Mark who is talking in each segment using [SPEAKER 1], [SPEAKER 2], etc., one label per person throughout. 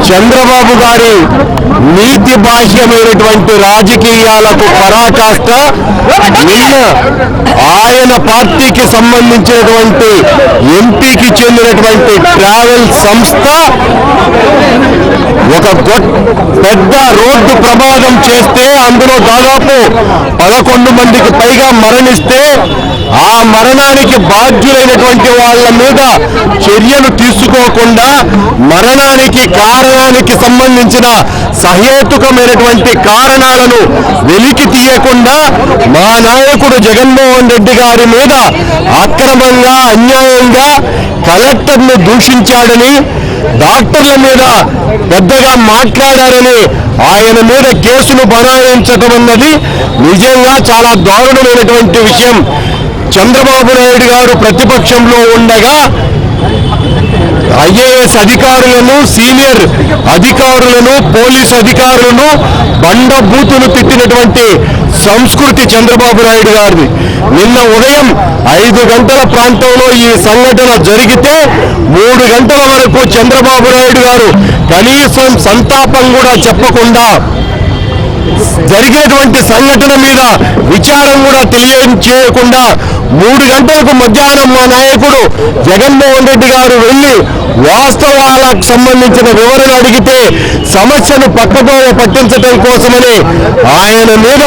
[SPEAKER 1] చంద్రబాబు గారి నీతి బాహ్యమైనటువంటి రాజకీయాలకు పరాకాష్ట నిన్న ఆయన పార్టీకి సంబంధించినటువంటి ఎంపీకి చెందినటువంటి ట్రావెల్ సంస్థ ఒక పెద్ద రోడ్డు ప్రమాదం చేస్తే అందులో దాదాపు 11 మందికి పైగా మరణిస్తే ఆ మరణానికి బాధ్యులైనటువంటి వాళ్ళ మీద చర్యలు తీసుకోకుండా మరణానికి కారణానికి సంబంధించిన సహేతుకమైనటువంటి కారణాలను వెలికి తీయకుండా మా నాయకుడు జగన్మోహన్ రెడ్డి గారి మీద అక్రమంగా అన్యాయంగా కలెక్టర్ను దూషించాడని డాక్టర్ల మీద పెద్దగా మాట్లాడారని ఆయన మీద కేసును బనాయించడం అన్నది నిజంగా చాలా దారుణమైనటువంటి విషయం. చంద్రబాబు నాయుడు గారు ప్రతిపక్షంలో ఉండగా ఐఏఎస్ అధికారులను సీనియర్ అధికారులను పోలీసు అధికారులను బండబూతులు తిట్టినటువంటి సంస్కృతి చంద్రబాబు నాయుడు గారిది. నిన్న ఉదయం 5 గంటల ప్రాంతంలో ఈ సంఘటన జరిగితే 3 గంటల వరకు చంద్రబాబు నాయుడు గారు కనీసం సంతాపం కూడా చెప్పకుండా జరిగినటువంటి సంఘటన మీద విచారం కూడా తెలియజేయకుండా 3 గంటలకు మధ్యాహ్నం మా నాయకుడు జగన్మోహన్ రెడ్డి గారు వెళ్లి వాస్తవాలకు సంబంధించిన వివరణ అడిగితే సమస్యను పక్కదోవ పట్టించడం కోసమని ఆయన మీద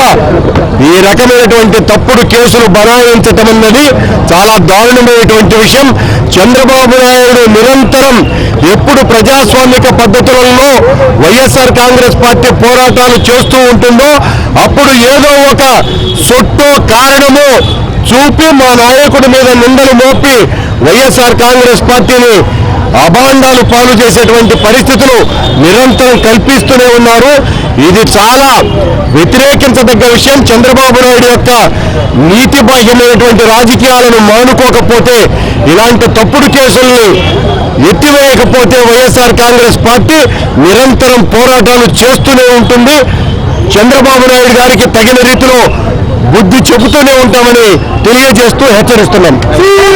[SPEAKER 1] ఈ రకమైనటువంటి తప్పుడు కేసులు బనాయించటం అన్నది చాలా దారుణమైనటువంటి విషయం. చంద్రబాబు నాయుడు నిరంతరం ఎప్పుడు ప్రజాస్వామిక పద్ధతులలో వైఎస్ఆర్ కాంగ్రెస్ పార్టీ పోరాటాలు చేస్తూ ఉంటుందో అప్పుడు ఏదో ఒక సొట్టో కారణమో చూపి మా నాయకుడి మీద నిందలు మోపి వైఎస్ఆర్ కాంగ్రెస్ పార్టీని అభాండాలు పాలు చేసేటువంటి పరిస్థితులు నిరంతరం కల్పిస్తూనే ఉన్నారు. ఇది చాలా వ్యతిరేకించదగ్గ విషయం. చంద్రబాబు నాయుడు యొక్క నీతి బాహ్యమైనటువంటి రాజకీయాలను మానుకోకపోతే, ఇలాంటి తప్పుడు కేసుల్ని ఎత్తివేయకపోతే వైఎస్ఆర్ కాంగ్రెస్ పార్టీ నిరంతరం పోరాటాలు చేస్తూనే ఉంటుంది. చంద్రబాబు నాయుడు గారికి తగిన రీతిలో బుద్ధి చెబుతూనే ఉంటామని తెలియజేస్తూ హెచ్చరిస్తున్నాం.